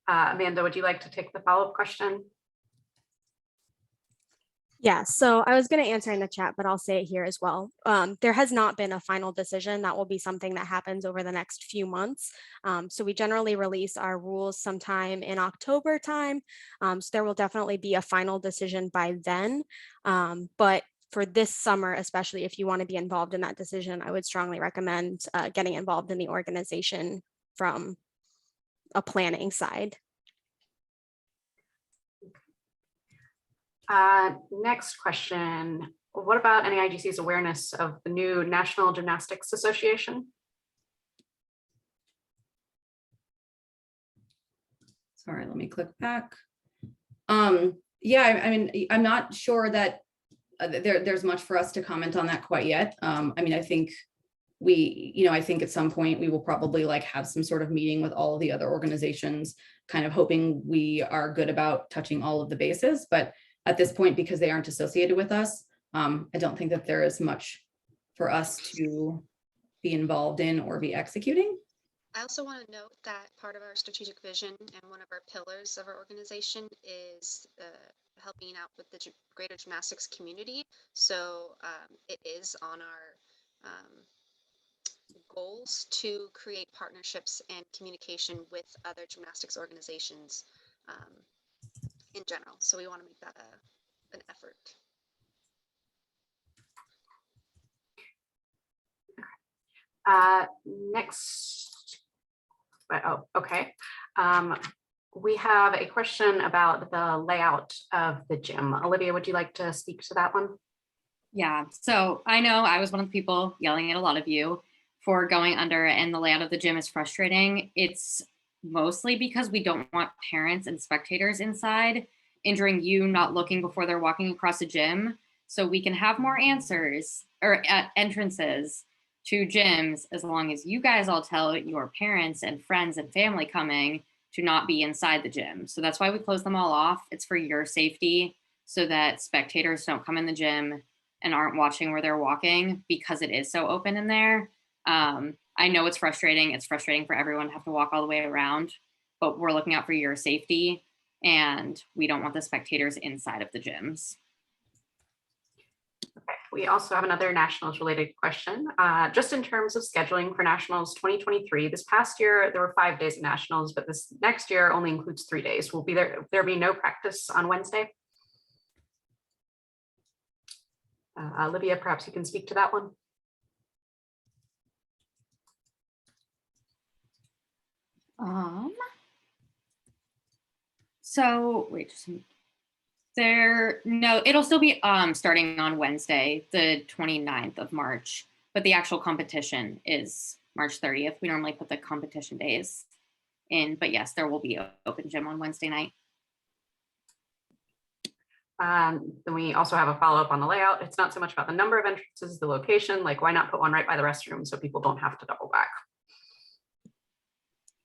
Amanda, would you like to take the follow-up question? Yeah, so I was going to answer in the chat, but I'll say it here as well. There has not been a final decision. That will be something that happens over the next few months. So we generally release our rules sometime in October time. So there will definitely be a final decision by then. But for this summer, especially if you want to be involved in that decision, I would strongly recommend getting involved in the organization from a planning side. Next question. What about NAIGC's awareness of the new National Gymnastics Association? Sorry, let me click back. Yeah, I mean, I'm not sure that there's much for us to comment on that quite yet. I mean, I think I think at some point we will probably like have some sort of meeting with all of the other organizations, kind of hoping we are good about touching all of the bases. But at this point, because they aren't associated with us, I don't think that there is much for us to be involved in or be executing. I also want to note that part of our strategic vision and one of our pillars of our organization is helping out with the greater gymnastics community. So it is on our goals to create partnerships and communication with other gymnastics organizations in general. So we want to make that an effort. Next, oh, okay. We have a question about the layout of the gym. Olivia, would you like to speak to that one? Yeah, so I know I was one of the people yelling at a lot of you for going under, and the layout of the gym is frustrating. It's mostly because we don't want parents and spectators inside injuring you, not looking before they're walking across the gym. So we can have more answers or entrances to gyms as long as you guys all tell your parents and friends and family coming to not be inside the gym. So that's why we close them all off. It's for your safety so that spectators don't come in the gym and aren't watching where they're walking, because it is so open in there. I know it's frustrating. It's frustrating for everyone to have to walk all the way around, but we're looking out for your safety and we don't want the spectators inside of the gyms. Okay. We also have another nationals related question. Just in terms of scheduling for nationals 2023, this past year there were 5 days of nationals, but this next year only includes 3 days. Will there be no practice on Wednesday? Olivia, perhaps you can speak to that one. So wait, it'll still be starting on Wednesday, the 29th of March, but the actual competition is March 30th. We normally put the competition days in, but yes, there will be an open gym on Wednesday night. Then we also have a follow-up on the layout. It's not so much about the number of entrances, the location, like why not put one right by the restroom so people don't have to double back?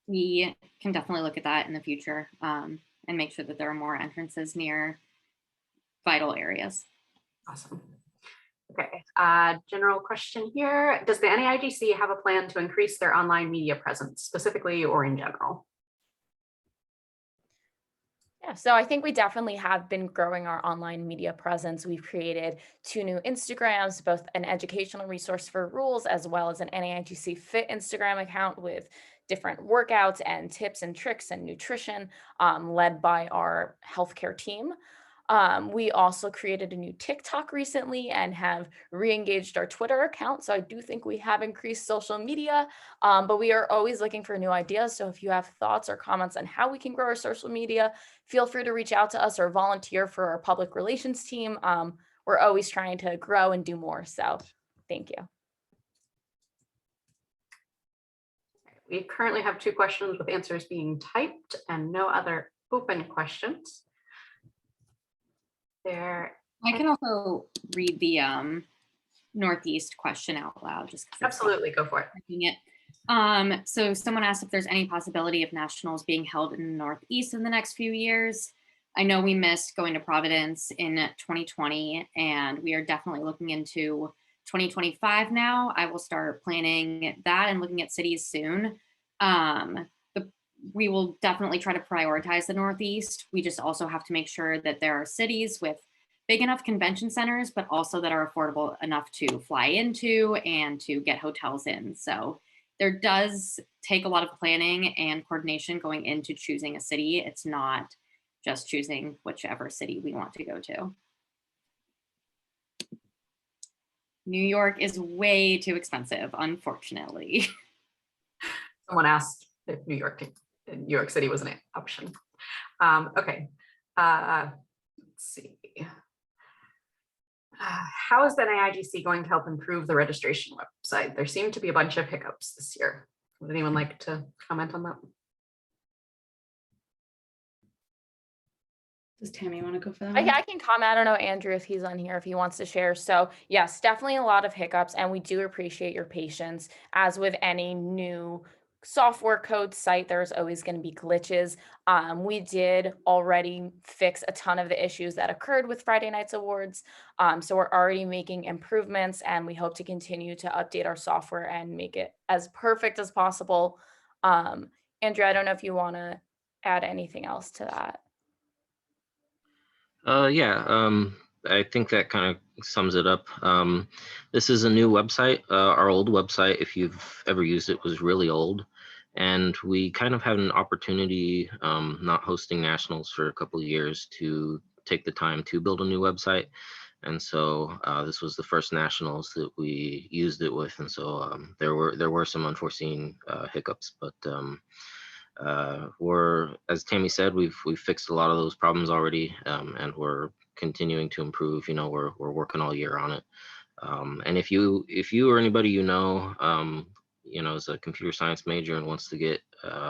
We can definitely look at that in the future and make sure that there are more entrances near vital areas. Awesome. Okay, general question here. Does the NAIGC have a plan to increase their online media presence specifically or in general? Yeah, so I think we definitely have been growing our online media presence. We've created 2 new Instagrams, both an educational resource for rules as well as an NAIGC Fit Instagram account with different workouts and tips and tricks and nutrition led by our healthcare team. We also created a new TikTok recently and have re-engaged our Twitter account. So I do think we have increased social media, but we are always looking for new ideas. So if you have thoughts or comments on how we can grow our social media, feel free to reach out to us or volunteer for our public relations team. We're always trying to grow and do more. So thank you. We currently have 2 questions with answers being typed and no other open questions. I can also read the Northeast question out loud. Just absolutely, go for it. So someone asked if there's any possibility of nationals being held in the Northeast in the next few years. I know we missed going to Providence in 2020, and we are definitely looking into 2025 now. I will start planning that and looking at cities soon. We will definitely try to prioritize the Northeast. We just also have to make sure that there are cities with big enough convention centers, but also that are affordable enough to fly into and to get hotels in. So there does take a lot of planning and coordination going into choosing a city. It's not just choosing whichever city we want to go to. New York is way too expensive, unfortunately. Someone asked if New York City was an option. Okay, let's see. How is the NAIGC going to help improve the registration website? There seem to be a bunch of hiccups this year. Would anyone like to comment on that? Does Tammy want to go for that? I can comment. I don't know, Andrew, if he's on here, if he wants to share. So yes, definitely a lot of hiccups, and we do appreciate your patience. As with any new software code site, there's always going to be glitches. We did already fix a ton of the issues that occurred with Friday night's awards. So we're already making improvements, and we hope to continue to update our software and make it as perfect as possible. Andrew, I don't know if you want to add anything else to that. I think that kind of sums it up. This is a new website. Our old website, if you've ever used it, was really old. And we kind of had an opportunity, not hosting nationals for a couple of years, to take the time to build a new website. And so this was the first nationals that we used it with. And so there were some unforeseen hiccups, but as Tammy said, we've fixed a lot of those problems already, and we're continuing to improve. We're working all year on it. And if you or anybody is a computer science major and wants to get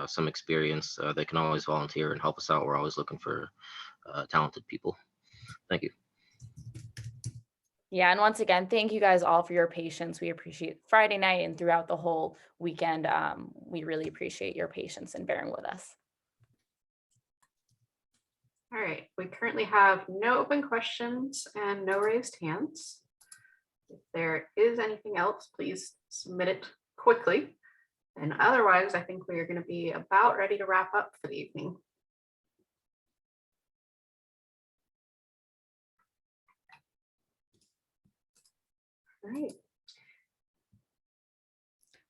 some experience, they can always volunteer and help us out. We're always looking for talented people. Thank you. Yeah, and once again, thank you guys all for your patience. We appreciate Friday night and throughout the whole weekend. We really appreciate your patience and bearing with us. All right, we currently have no open questions and no raised hands. If there is anything else, please submit it quickly. And otherwise, I think we are going to be about ready to wrap up for the evening. All right.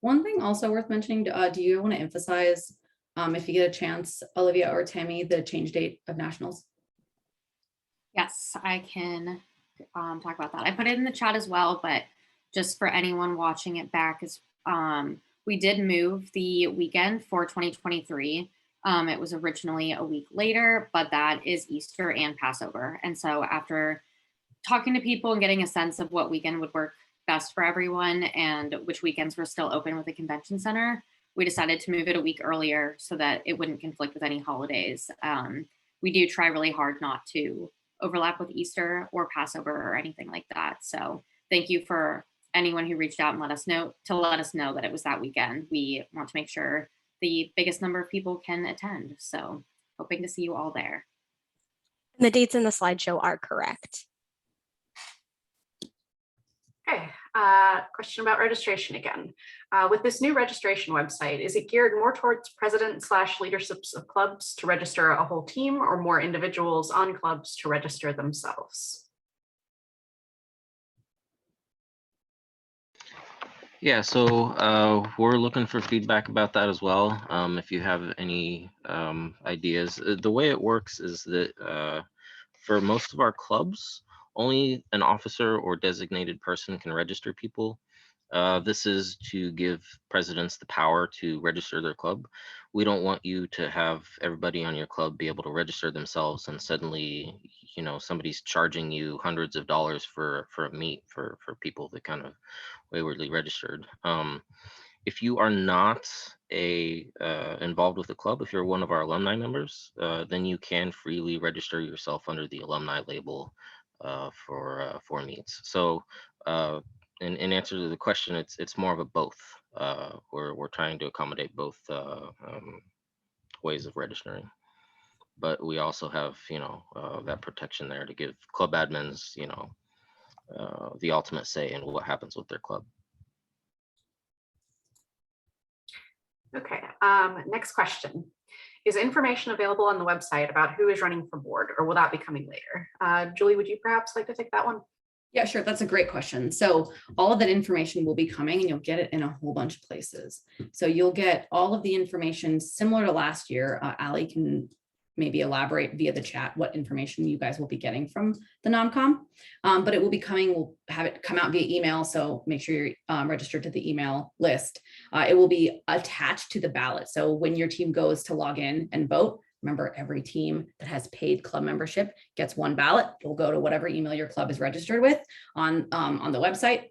One thing also worth mentioning, do you want to emphasize, if you get a chance, Olivia or Tammy, the change date of nationals? Yes, I can talk about that. I put it in the chat as well, but just for anyone watching it back, is we did move the weekend for 2023. It was originally a week later, but that is Easter and Passover. And so after talking to people and getting a sense of what weekend would work best for everyone and which weekends were still open with the convention center, we decided to move it a week earlier so that it wouldn't conflict with any holidays. We do try really hard not to overlap with Easter or Passover or anything like that. So thank you for anyone who reached out and let us know that it was that weekend. We want to make sure the biggest number of people can attend. So hoping to see you all there. The dates in the slideshow are correct. Okay, question about registration again. With this new registration website, is it geared more towards president/leaderships of clubs to register a whole team, or more individuals on clubs to register themselves? Yeah, so we're looking for feedback about that as well. If you have any ideas, the way it works is that for most of our clubs, only an officer or designated person can register people. This is to give presidents the power to register their club. We don't want you to have everybody on your club be able to register themselves and suddenly, somebody's charging you hundreds of dollars for a meet for people that kind of waywardly registered. If you are not involved with the club, if you're one of our alumni members, then you can freely register yourself under the alumni label for meets. So in answer to the question, it's more of a both. We're trying to accommodate both ways of registering, but we also have that protection there to give club admins the ultimate say in what happens with their club. Okay, next question. Is information available on the website about who is running for board, or will that be coming later? Julie, would you perhaps like to take that one? Yeah, sure. That's a great question. So all of that information will be coming, and you'll get it in a whole bunch of places. So you'll get all of the information similar to last year. Allie can maybe elaborate via the chat what information you guys will be getting from the NomCom, but it will be coming. We'll have it come out via email, so make sure you're registered to the email list. It will be attached to the ballot. So when your team goes to log in and vote, Remember, every team that has paid club membership gets one ballot. It'll go to whatever email your club is registered with on the website.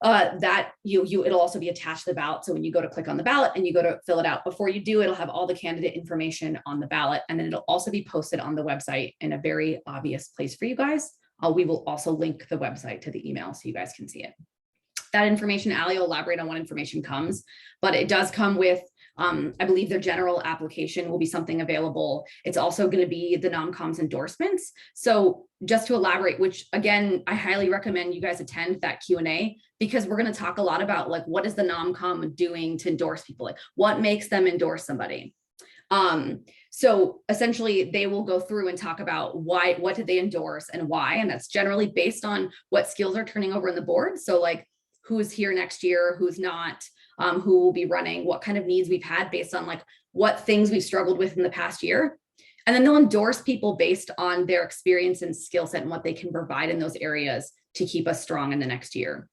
It'll also be attached to the ballot. So when you go to click on the ballot and you go to fill it out, before you do, it'll have all the candidate information on the ballot, and then it'll also be posted on the website in a very obvious place for you guys. We will also link the website to the email so you guys can see it. That information, Ali will elaborate on what information comes, but it does come with, I believe their general application will be something available. It's also going to be the NomCom's endorsements. So just to elaborate, which again, I highly recommend you guys attend that Q&A, because we're going to talk a lot about like, what is the NomCom doing to endorse people? Like what makes them endorse somebody? So essentially they will go through and talk about what did they endorse and why, and that's generally based on what skills are turning over in the board. So like who's here next year, who's not, who will be running, what kind of needs we've had based on like what things we've struggled with in the past year. And then they'll endorse people based on their experience and skill set and what they can provide in those areas to keep us strong in the next year.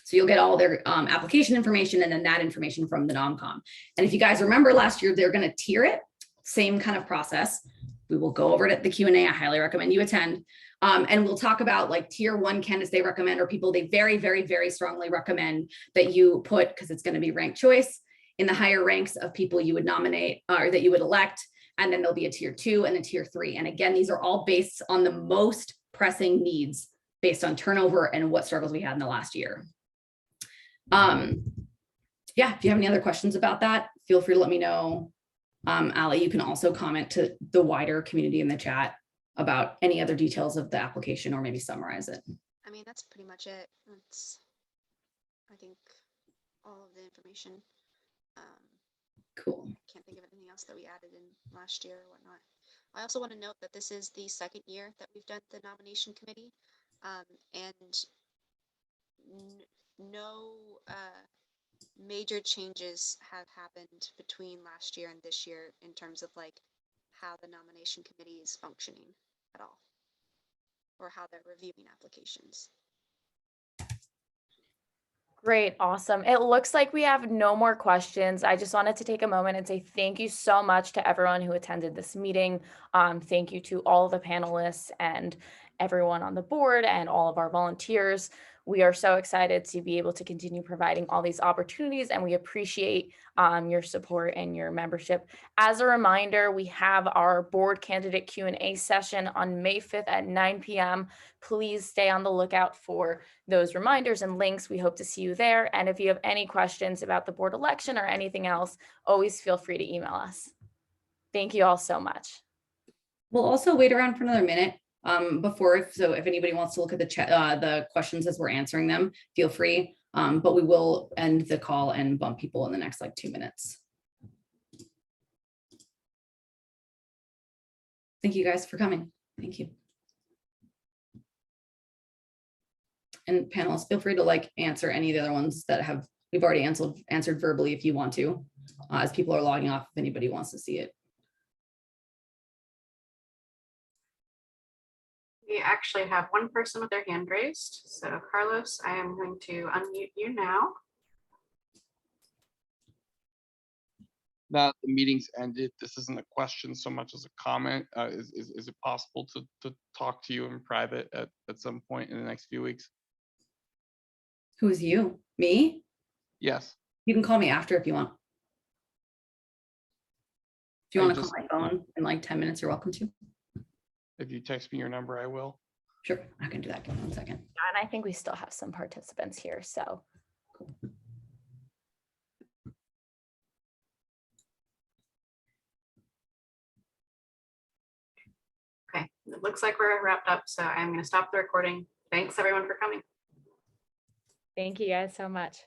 So you'll get all their application information and then that information from the NomCom. And if you guys remember last year, they're going to tier it, same kind of process. We will go over it at the Q&A. I highly recommend you attend. And we'll talk about like tier 1 candidates they recommend, or people they very, very, very strongly recommend that you put, because it's going to be ranked choice, in the higher ranks of people you would nominate or that you would elect. And then there'll be a tier 2 and a tier 3. And again, these are all based on the most pressing needs based on turnover and what struggles we had in the last year. Yeah, if you have any other questions about that, feel free to let me know. Ali, you can also comment to the wider community in the chat about any other details of the application, or maybe summarize it. I mean, that's pretty much it. That's, I think, all of the information. Cool. Can't think of anything else that we added in last year or whatnot. I also want to note that this is the second year that we've done the nomination committee, and no major changes have happened between last year and this year in terms of like how the nomination committee is functioning at all, or how they're reviewing applications. Great, awesome. It looks like we have no more questions. I just wanted to take a moment and say thank you so much to everyone who attended this meeting. Thank you to all the panelists and everyone on the board and all of our volunteers. We are so excited to be able to continue providing all these opportunities, and we appreciate your support and your membership. As a reminder, we have our board candidate Q&A session on May 5th at 9 p.m. Please stay on the lookout for those reminders and links. We hope to see you there. And if you have any questions about the board election or anything else, always feel free to email us. Thank you all so much. We'll also wait around for another minute if anybody wants to look at the chat, the questions as we're answering them, feel free. But we will end the call and bump people in the next like 2 minutes. Thank you guys for coming. Thank you. And panelists, feel free to like answer any of the other ones that we've already answered verbally if you want to, as people are logging off, if anybody wants to see it. We actually have one person with their hand raised. So Carlos, I am going to unmute you now. That the meeting's ended. This isn't a question so much as a comment. Is it possible to talk to you in private at some point in the next few weeks? Who's you? Me? Yes. You can call me after if you want. If you want to call my phone in like 10 minutes, you're welcome to. If you text me your number, I will. Sure, I can do that. Give me 1 second. And I think we still have some participants here, so. Cool. Okay, it looks like we're wrapped up, so I'm going to stop the recording. Thanks everyone for coming. Thank you guys so much.